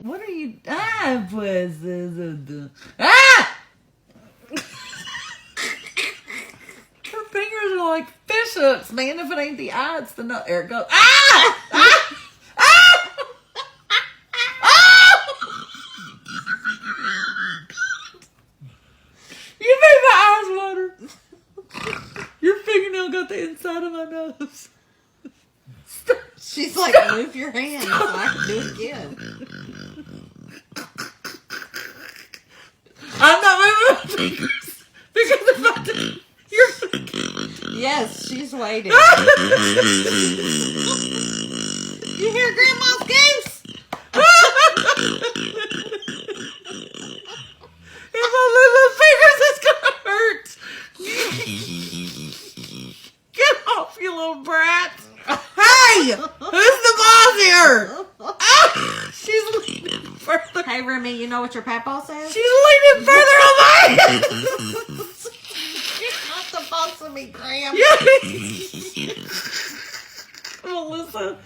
What are you? Pues. Ah! Her fingers are like fish hooks, man. If it ain't the eye, it's the nose. There it goes. Ah! Ah! Ah! Ah! You made my eyes water. Your fingernail got the inside of my nose. Stop. She's like, move your hand so I can do it again. I'm not moving my fingers because if I do, you're. Yes, she's waiting. You hear Grandma's goose? If I lose my fingers, it's gonna hurt. Get off, you little brat. Hey, who's the boss here? Ah, she's leaning further. Hey, Remy, you know what your papa says? She's leaning further away. You're not the boss of me, Graham. Melissa.